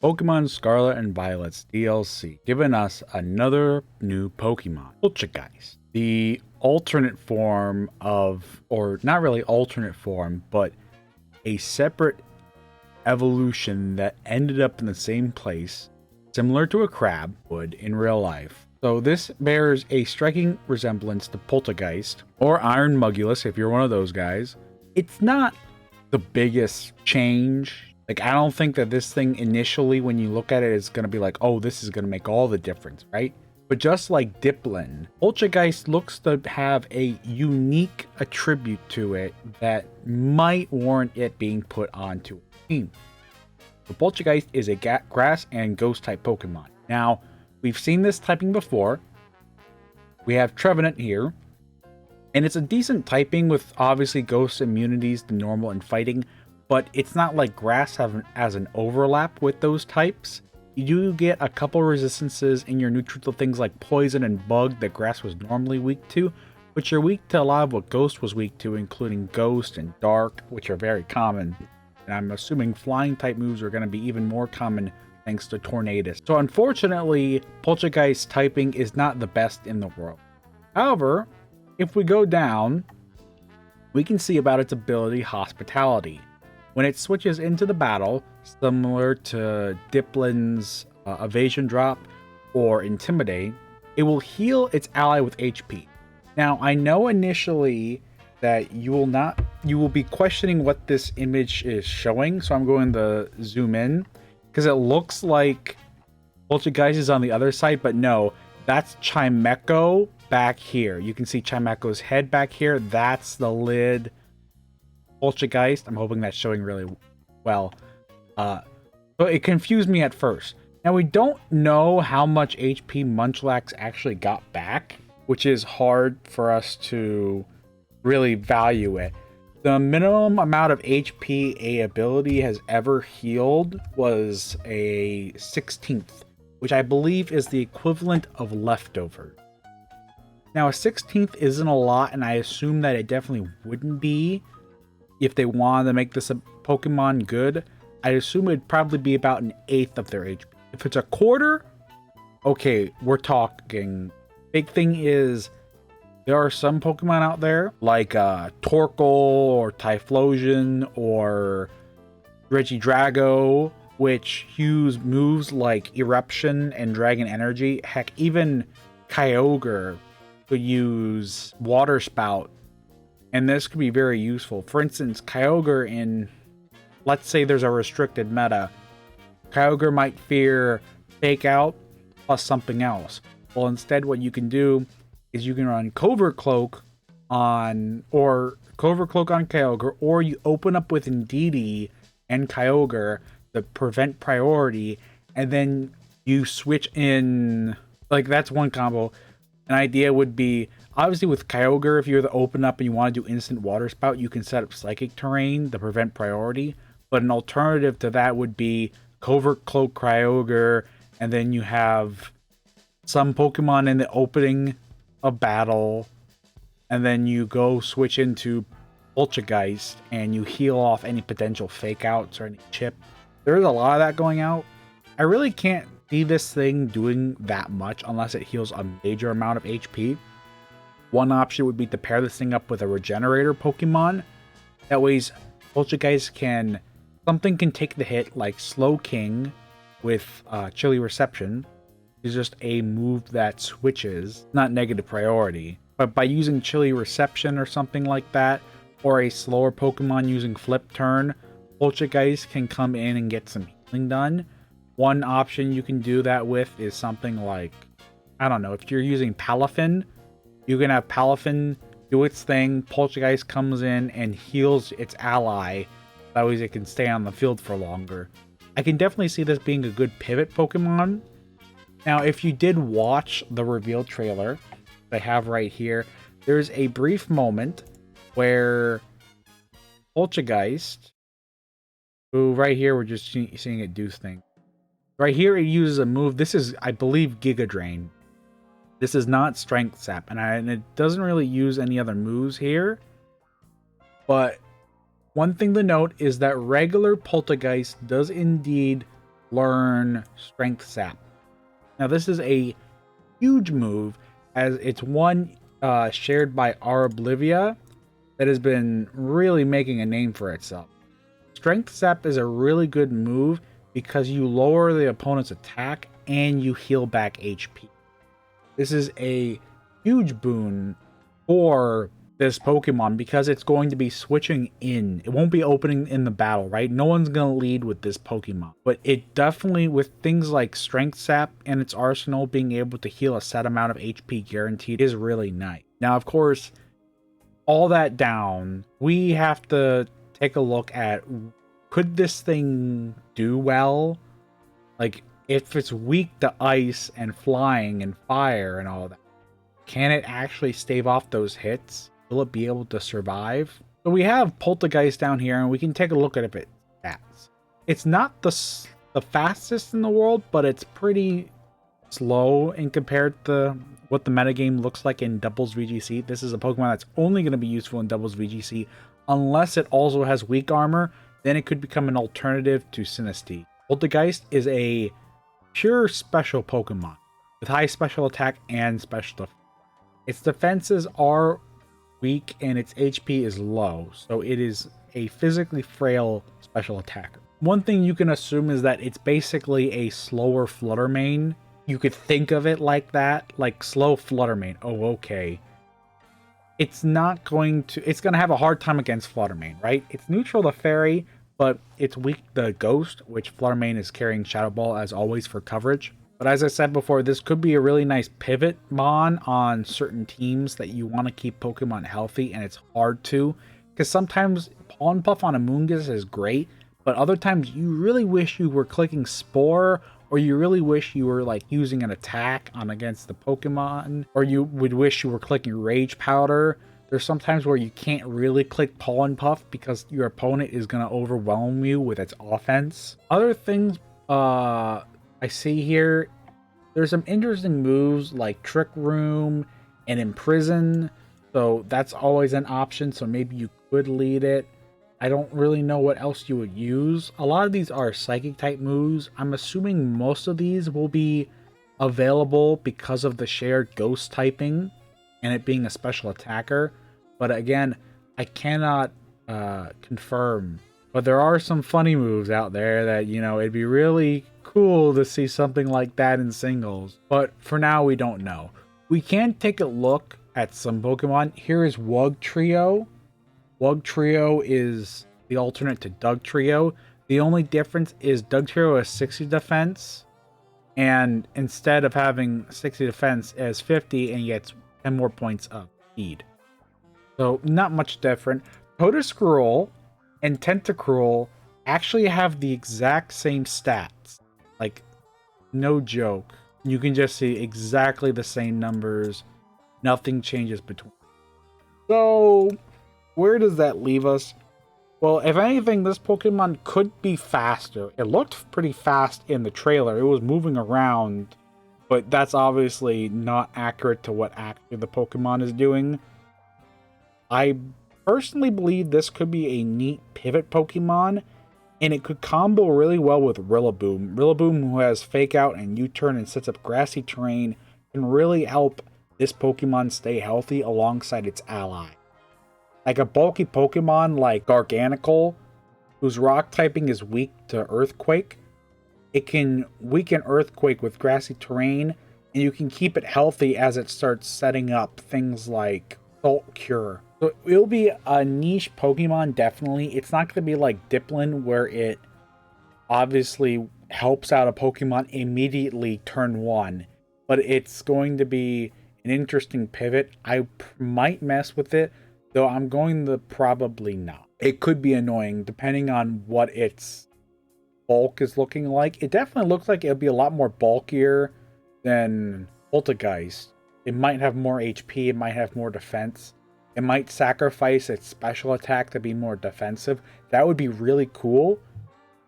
Pokemon Scarlet and Violet's DLC, giving us another new Pokemon, Poltchageist. The alternate form of, or not really alternate form, but a separate evolution that ended up in the same place, similar to a crab would in real life. So this bears a striking resemblance to Poltchageist, or Iron Mugulus if you're one of those guys. It's not the biggest change. Like, I don't think that this thing initially, when you look at it, is going to be like, oh, this is going to make all the difference, right? But just like Diplin, Poltchageist looks to have a unique attribute to it that might warrant it being put onto a team. So Poltchageist is a grass and ghost type Pokemon. Now, we've seen this typing before. We have Trevenant here, and it's a decent typing with obviously ghost immunities to normal and fighting, but it's not like grass has an overlap with those types. You do get a couple resistances in your neutral to things like poison and bug that grass was normally weak to, but you're weak to a lot of what ghost was weak to, including ghost and dark, which are very common. And I'm assuming flying type moves are going to be even more common thanks to Tornadus. So unfortunately, Poltchageist typing is not the best in the world. However, if we go down, we can see about its ability Hospitality. When it switches into the battle, similar to Diplin's Evasion Drop or Intimidate, it will heal its ally with HP. Now, I know initially that you will be questioning what this image is showing, so I'm going to zoom in, because it looks like Poltchageist is on the other side, but no, that's Chimecho back here. You can see Chimecho's head back here. That's the lid Poltchageist. I'm hoping that's showing really well. But it confused me at first. Now, we don't know how much HP Munchlax actually got back, which is hard for us to really value it. The minimum amount of HP a ability has ever healed was a 16th, which I believe is the equivalent of leftover. Now, a 16th isn't a lot, and I assume that it definitely wouldn't be if they wanted to make this a Pokemon good. I assume it'd probably be about an eighth of their HP. If it's a quarter, okay, we're talking. Big thing is, there are some Pokemon out there, like Torkoal or Typhlosion or Regidrago, which use moves like Eruption and Dragon Energy. Heck, even Kyogre could use Water Spout, and this could be very useful. For instance, Kyogre in, let's say there's a restricted meta, Kyogre might fear Fake Out plus something else. Well, instead what you can do is you can run Covert Cloak on Kyogre, or you open up with Indeedee and Kyogre to prevent priority, and then you switch in, like, that's one combo. An idea would be, obviously with Kyogre, if you're to open up and you want to do instant Water Spout, you can set up Psychic Terrain to prevent priority, but an alternative to that would be Covert Cloak Kyogre, and then you have some Pokemon in the opening of battle, and then you go switch into Poltchageist and you heal off any potential fake outs or any chip. There's a lot of that going out. I really can't see this thing doing that much unless it heals a major amount of HP. One option would be to pair this thing up with a Regenerator Pokemon. That way Poltchageist can take the hit, like Slow King with Chilly Reception. Is just a move that switches, not negative priority. But by using Chilly Reception or something like that, or a slower Pokemon using Flip Turn, Poltchageist can come in and get some healing done. One option you can do that with is something like, I don't know, if you're using Palafin, you can have Palafin do its thing, Poltchageist comes in and heals its ally, that way it can stay on the field for longer. I can definitely see this being a good pivot Pokemon. Now, if you did watch the reveal trailer I have right here, there's a brief moment where Poltchageist, who right here we're just seeing it do things. Right here it uses a move. This is, I believe, Giga Drain. This is not Strength Sap, and it doesn't really use any other moves here. But one thing to note is that regular Poltchageist does indeed learn Strength Sap. Now, this is a huge move, as it's one shared by Arblivia that has been really making a name for itself. Strength Sap is a really good move because you lower the opponent's attack and you heal back HP. This is a huge boon for this Pokemon because it's going to be switching in. It won't be opening in the battle, right? No one's going to lead with this Pokemon. But it definitely, with things like Strength Sap and its arsenal being able to heal a set amount of HP guaranteed, is really nice. Now, of course, all that down, we have to take a look at, could this thing do well? Like, if it's weak to ice and flying and fire and all that, can it actually stave off those hits? Will it be able to survive? So we have Poltchageist down here, and we can take a look at its stats. It's not the fastest in the world, but it's pretty slow in compared to what the metagame looks like in Doubles VGC. This is a Pokemon that's only going to be useful in Doubles VGC unless it also has weak armor. Then it could become an alternative to Sinistea. Poltchageist is a pure special Pokemon with high special attack and special defense. Its defenses are weak and its HP is low, so it is a physically frail special attacker. One thing you can assume is that it's basically a slower Flutter Mane. You could think of it like that, like slow Flutter Mane. Oh, okay. It's not going to, it's going to have a hard time against Flutter Mane, right? It's neutral to Fairy, but it's weak to Ghost, which Flutter Mane is carrying Shadow Ball as always for coverage. But as I said before, this could be a really nice pivot mon on certain teams that you want to keep Pokemon healthy, and it's hard to. Because sometimes Pollen Puff on a Moongus is great, but other times you really wish you were clicking Spore, or you really wish you were like using an attack on against the Pokemon, or you would wish you were clicking Rage Powder. There's sometimes where you can't really click Pollen Puff because your opponent is going to overwhelm you with its offense. Other things I see here, there's some interesting moves like Trick Room and Imprison, so that's always an option, so maybe you could lead it. I don't really know what else you would use. A lot of these are Psychic type moves. I'm assuming most of these will be available because of the shared Ghost typing and it being a special attacker, but again, I cannot confirm. But there are some funny moves out there that, you know, it'd be really cool to see something like that in singles. But for now, we don't know. We can take a look at some Pokemon. Here is Wugtrio. Wugtrio is the alternate to Dugtrio. The only difference is Dugtrio has 60 defense, and instead of having 60 defense, it has 50 and gets 10 more points of speed. So not much different. Totoscroll and Tentacruel actually have the exact same stats. Like, no joke. You can just see exactly the same numbers. Nothing changes between. So, where does that leave us? Well, if anything, this Pokemon could be faster. It looked pretty fast in the trailer. It was moving around, but that's obviously not accurate to what actually the Pokemon is doing. I personally believe this could be a neat pivot Pokemon, and it could combo really well with Rillaboom. Rillaboom, who has Fake Out and U-Turn and sets up grassy terrain, can really help this Pokemon stay healthy alongside its ally. Like a bulky Pokemon like Garganacl, whose rock typing is weak to Earthquake, it can weaken Earthquake with grassy terrain, and you can keep it healthy as it starts setting up things like Salt Cure. So it'll be a niche Pokemon, definitely. It's not going to be like Diplin, where it obviously helps out a Pokemon immediately turn 1. But it's going to be an interesting pivot. I might mess with it, though I'm going to probably not. It could be annoying, depending on what its bulk is looking like. It definitely looks like it'll be a lot more bulkier than Poltchageist. It might have more HP, it might have more defense. It might sacrifice its special attack to be more defensive. That would be really cool.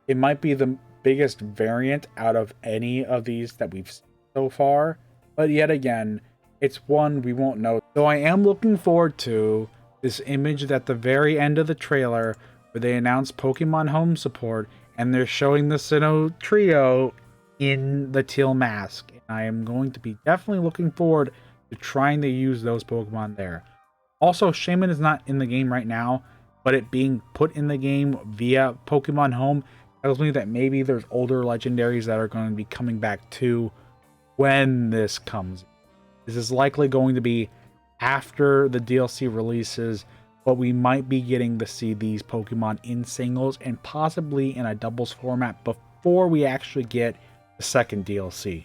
It might be the biggest variant out of any of these that we've seen so far. But yet again, it's one we won't know. So I am looking forward to this image at the very end of the trailer where they announce Pokemon Home support, and they're showing the Sinnoh trio in the teal mask. And I am going to be definitely looking forward to trying to use those Pokemon there. Also, Shaman is not in the game right now, but it being put in the game via Pokemon Home tells me that maybe there's older legendaries that are going to be coming back too when this comes. This is likely going to be after the DLC releases, but we might be getting to see these Pokemon in singles and possibly in a doubles format before we actually get the second DLC.